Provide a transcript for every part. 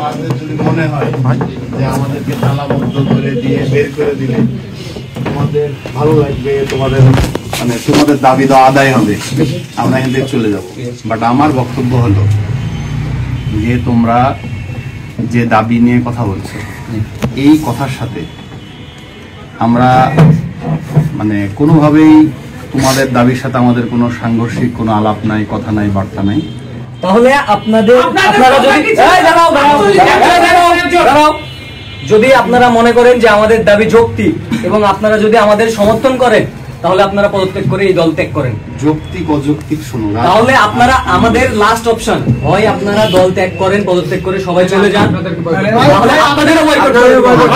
তোমাদের যদি মনে হয় যে আমাদেরকে তালাবদ্ধ করে দিয়ে বের করে দিলে তোমাদের ভালো লাগবে, তোমাদের মানে তোমাদের দাবি তো আদায় হবে, আমরা এখান থেকে চলে যাব। বাট আমার বক্তব্য হলো যে তোমরা যে দাবি নিয়ে কথা বলছো, এই কথার সাথে আমরা মানে কোনোভাবেই তোমাদের দাবির সাথে আমাদের কোনো সাংঘর্ষিক কোনো আলাপ নাই, কথা নাই, বার্তা নাই। তাহলে যদি আপনারা মনে করেন যে আমাদের দাবি যৌক্তিক এবং আপনারা যদি আমাদের সমর্থন করেন, তাহলে আপনারা পদত্যাগ করে এই দল ত্যাগ করেন। যৌক্তিক অযৌক্তিক শুনুন, তাহলে আপনারা আমাদের লাস্ট অপশন হয় আপনারা দল ত্যাগ করেন, পদত্যাগ করে সবাই চলে যান, তাহলে আপনাদেরও বয়কট করতে হবে।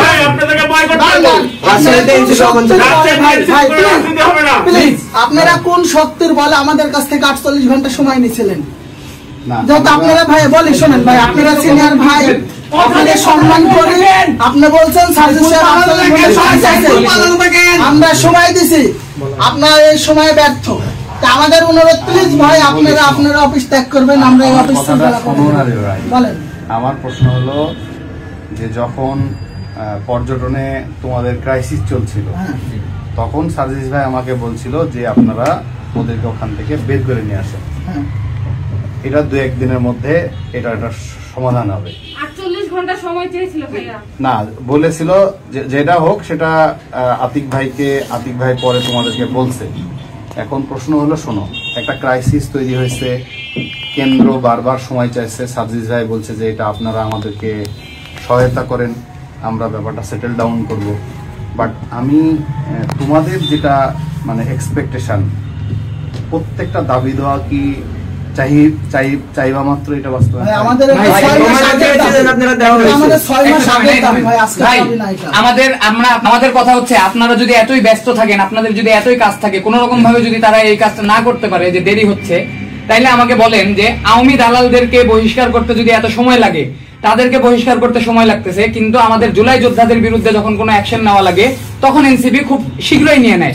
আপনারা কোন শক্তির বলে আমাদের কাছ থেকে 48 ঘন্টা সময় নিয়েছিলেন? যেহেতু আপনারা ভাই বলি শোনেন ভাই, আপনারা সিনিয়র ভাই, আপনাদের সম্মান করে আপনি বলছেন আমরা সময় দিছি, আপনারা এই সময় ব্যর্থ। আমাদের অনুরোধ প্লিজ ভাই আপনারা অফিস ত্যাগ করবেন, আমরা এই অফিস বলেন। আমার প্রশ্ন হলো যে যখন পর্যটনে তোমাদের ক্রাইসিস চলছিল, তখন সার্জিস ভাই আমাকে বলছিল যে আপনারা ওদেরকে ওখান থেকে বের করে নিয়ে আসেন, এটা 2-1 দিনের মধ্যে এটা সমাধান হবে। 48 ঘন্টা সময় চেয়েছিল ভাইয়া, না বলেছিল যেটা হোক সেটা আতিক ভাই পরে তোমাদেরকে বলছে। এখন প্রশ্ন হলো শোনো, একটা ক্রাইসিস তৈরি হয়েছে, কেন্দ্র বারবার সময় চাইছে, সার্জিস ভাই বলছে যে এটা আপনারা আমাদেরকে সহায়তা করেন, আমরা ব্যাপারটা সেটেল ডাউন করব। বাট আমি তোমাদের যেটা মানে এক্সপেকটেশন, প্রত্যেকটা দাবি দেওয়া কি চাইবা মাত্র এটা বাস্তব? আমাদের কথা হচ্ছে আপনারা যদি এতই ব্যস্ত থাকেন, আপনাদের যদি এতই কাজ থাকে, কোন রকম ভাবে যদি তারা এই কাজটা না করতে পারে, যে দেরি হচ্ছে, তাইলে আমাকে বলেন যে আওয়ামী দালালদেরকে বহিষ্কার করতে যদি এত সময় লাগে, তাদেরকে বহিষ্কার করতে সময় লাগতেছে, কিন্তু আমাদের জুলাই যোদ্ধাদের বিরুদ্ধে যখন কোনো অ্যাকশন নেওয়া লাগে তখন এনসিপি খুব শীঘ্রই নিয়ে নেয়।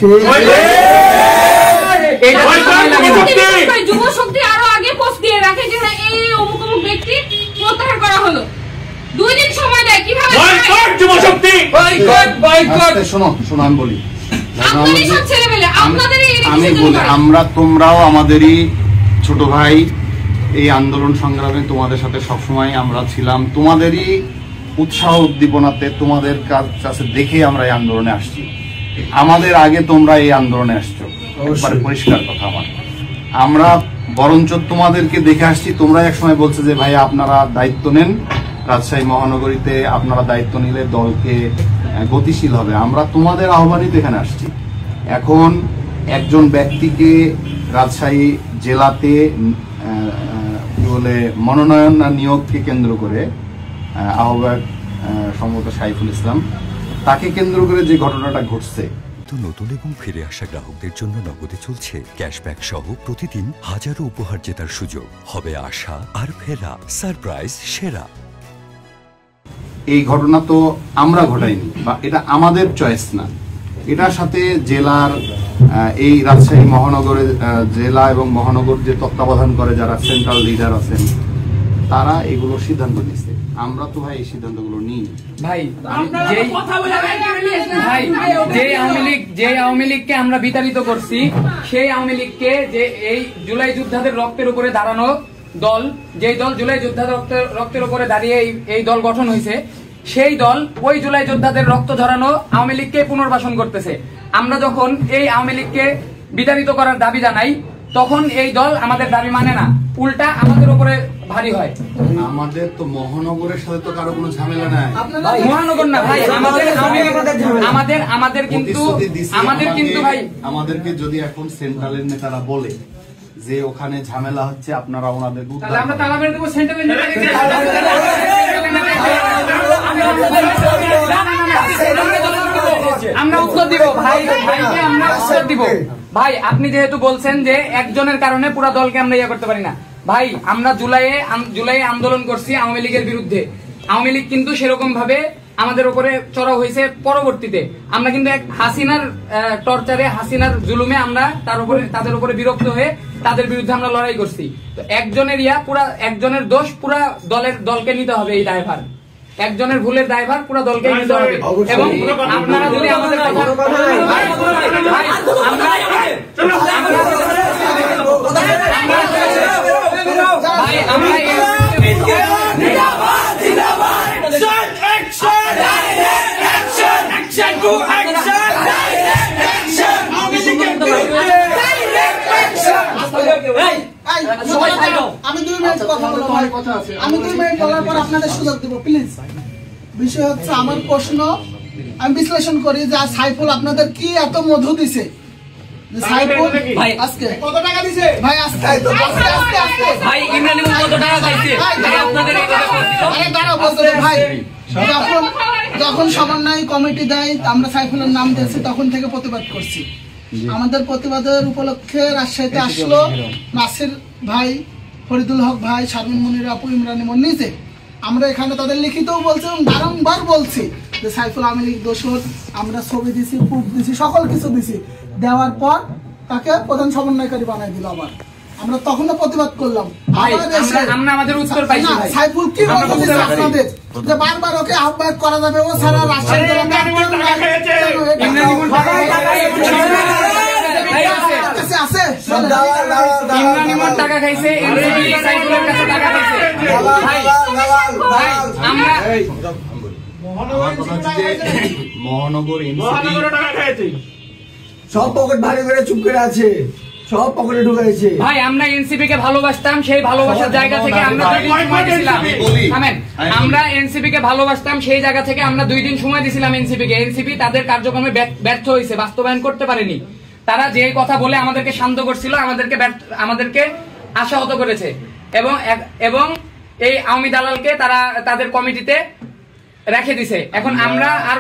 যুবশক্তি আরো আগে পোস্ট দিয়ে রাখে যে এই অমুক অমুক ব্যক্তি প্রত্যাহার করা হলো, 2 দিন সময় দেয়। কিভাবে যুবশক্তি শোনো আমি বলি, আপনাদের সব ছেলেমেলে আপনাদেরই আমি বলি, আমরা তোমরাও আমাদেরই ছোট ভাই, এই আন্দোলন সংগ্রামে তোমাদের সাথে সবসময় আমরা ছিলাম, তোমাদেরই উৎসাহ উদ্দীপনাতে তোমাদের কাছে দেখে আমরা এই আন্দোলনে আসছি, আমাদের আগে তোমরা এই আন্দোলনে আসছো, একবারে পরিষ্কার কথা আমার। আমরা বরঞ্চ তোমাদেরকে দেখে আসছি, তোমরা একসময় বলছে যে ভাই আপনারা দায়িত্ব নেন, রাজশাহী মহানগরীতে আপনারা দায়িত্ব নিলে দলকে গতিশীল হবে, আমরা তোমাদের আহ্বানিত এখানে আসছি। এখন একজন ব্যক্তিকে রাজশাহী জেলাতে কি বলে মনোনয়ন না নিয়োগকে কেন্দ্র করে আহ্বায়ক সম্ভবত সাইফুল ইসলাম, তাকে কেন্দ্র করে যে ঘটনাটা ঘটছে, নতুন এবং ফিরে আসা গ্রাহকদের জন্য নগদে চলছে ক্যাশব্যাক সহ প্রতিদিন হাজারো উপহার জেতার সুযোগ। হবে আসা আর ফেরা, সারপ্রাইজ সেরা। এই ঘটনা তো আমরা ঘটাইনি বা এটা আমাদের চয়েস না, এটার সাথে জেলার এই রাজশাহী মহানগরের জেলা এবং মহানগর যে তত্ত্বাবধান করে যারা সেন্ট্রাল লিডার আছেন, তারা এগুলো সিদ্ধান্ত নিচ্ছে। আমরা তো ভাই এই সিদ্ধান্তগুলো নিই ভাই। যে আওয়ামী লীগকে আমরা বিতাড়িত করছি, সেই আওয়ামী লীগকে যে এই জুলাই যোদ্ধাদের রক্তের উপরে দাঁড়ানো দল, যেই দল জুলাই যোদ্ধাদের রক্তের উপরে দাঁড়িয়ে এই দল গঠন হয়েছে, সেই দল ওই জুলাই যোদ্ধাদের রক্ত ঝরানো আওয়ামী লীগকে পুনর্বাসন করতেছে। আমরা যখন এই আওয়ামী লীগকে বিতাড়িত করার দাবি জানাই, তখন এই দল আমাদের দাবি মানে না, উল্টা আমাদের উপরে ভারী হয়। আমাদের তো মহানগরের সাথে তো কারো কোনো ঝামেলা নাই। মহানগর না ভাই, আমাদের কিন্তু ভাই, আমাদেরকে যদি এখন সেন্ট্রালের নেতারা বলে যে ওখানে ঝামেলা হচ্ছে, আপনারা ওনাদের আমরা তালা মেরে দেবো সেন্ট্রালের নেতাকে। আমরা উত্তর দিব ভাই, ভাইকে আমরা উত্তর দিব ভাই। আপনি যেহেতু বলছেন যে একজনের কারণে পুরো দলকে আমরা ইয়ে করতে পারি না, ভাই আমরা জুলাইয়ে আন্দোলন করছি আওয়ামী লীগের বিরুদ্ধে। আওয়ামী লীগ কিন্তু সেরকম ভাবে আমাদের উপরে চড়াও হয়েছে পরবর্তীতে। আমরা কিন্তু এক হাসিনার টর্চারে, হাসিনার জুলুমে আমরা তাদের উপরে বিরক্ত হয়ে তাদের বিরুদ্ধে আমরা লড়াই করছি। তো একজনের দোষ পুরা দলকে নিতে হবে, এই দায়ভার একজনের ভুলের দায়ভার পুরো দলকে নিতে হবে। এবং আপনারা যদি আমাদের আমি 2 মিনিট কথা বলবো ভাই, আমি 2 মিনিট বলার পর আপনাদের সুযোগ দেব প্লিজ। বিষয় হচ্ছে আমার প্রশ্ন, আমি বিশ্লেষণ করি যে সাইফুল আপনাদের কি এত মধু দিছে? সাইফুল ভাই আজকে কত টাকা দিছে? ভাই আজকে ভাই ইমরান ইমাম কত টাকা খাইছে? ভাই আপনাদের এই কথা আরে দাঁড়াও বলতে ভাই, যখন সমন্বয় কমিটি দেয় আমরা সাইফুলের নাম দিয়েছি, তখন থেকে প্রতিবাদ করছি। আমাদের প্রতিবাদের উপলক্ষে রাজশাহীতে আসলো নাসির ভাই, ফরিদুল হক ভাই, শারমিন মুনির আপু, ইমরান ইমন নিজে। আমরা এখানে তাদের লিখিতও বলছি এবং বারংবার বলছি যে সাইফুল আওয়ামী লীগ দোষর। আমরা ছবি দিছি, প্রুফ দিছি, সকল কিছু দিছি। দেওয়ার পর তাকে প্রধান সমন্বয়কারী বানাই দিল। আবার আমরা তখনও প্রতিবাদ করলাম। আমরা আমাদের উত্তর পাইছি। সাইফুল কি বলতেছে আপনাদের যে বারবার ওকে আহ্বায়ক করা যাবে? ও সারা রাজশাহী টাকা খাইছে, সাইফুলের কাছে টাকা খাইছে। মহানগর সব পকেট ভারী করে চুপ করে আছে, সব পকেটে ঢুকাইছে। ভাই আমরা এনসিপি কে ভালোবাসতাম, সেই ভালোবাসার জায়গা থেকে আমরা 2 দিন সময় দিয়েছিলাম। আমরা এনসিপি কে ভালোবাসতাম, সেই জায়গা থেকে আমরা 2 দিন সময় দিয়েছিলাম এনসিপি কে। এনসিপি তাদের কার্যক্রমে ব্যর্থ হয়েছে, বাস্তবায়ন করতে পারেনি। তারা যে কথা বলে আমাদেরকে শান্ত করছিল, আমাদেরকে আশাহত করেছে। এবং এই আওয়ামী দালালকে তারা তাদের কমিটিতে রেখে দিছে। এখন আমরা আর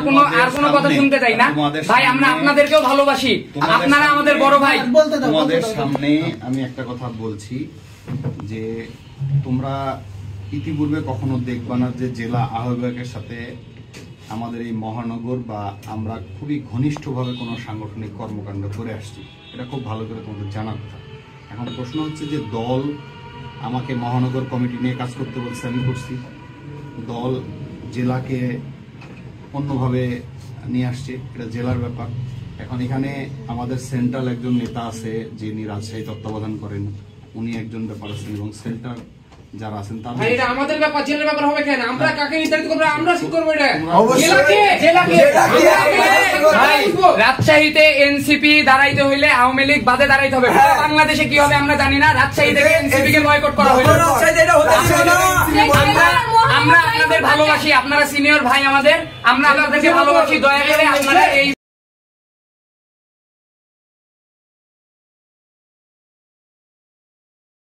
কোনো কথা শুনতে চাই না ভাই। আমরা আপনাদেরকেও ভালোবাসি, আপনারা আমাদের বড় ভাই। তোমাদের সামনে আমি একটা কথা বলছি যে তোমরা ইতিপূর্বে কখনো দেখবা না যে জেলা আহ্বায়কের সাথে আমাদের এই মহানগর বা আমরা খুবই ঘনিষ্ঠভাবে কোনো সাংগঠনিক কর্মকাণ্ড করে আসছি। এটা খুব ভালো করে তোমাদের জানার কথা। এখন প্রশ্ন হচ্ছে যে দল আমাকে মহানগর কমিটি নিয়ে কাজ করতে বলছে, আমি করছি। দল জেলাকে অন্যভাবে নিয়ে আসছে, এটা জেলার ব্যাপার। এখন এখানে আমাদের সেন্ট্রাল একজন নেতা আছে যিনি রাজশাহী তত্ত্বাবধান করেন, উনি একজন ব্যাপার আছেন এবং সেন্ট্রাল যারা আছেন তাদের এটা আমাদের ব্যাপার, জেলার ব্যাপার হবে কেন? আমরা কাকে নির্ধারিত করব? আমরা ঠিক করব এটা। রাজশাহীতে এনসিপি দাঁড়াইতে হইলে আওয়ামী লীগ বাদে দাঁড়াইতে হবে। বাংলাদেশে কি হবে আমরা জানি না। রাজশাহী থেকে এনসিপি কে বয়কট করা হলো। আমরা আপনাদের ভালোবাসি, আপনারা সিনিয়র ভাই আমাদের, আমরা আপনাদেরকে ভালোবাসি। দয়া করে আপনারা এই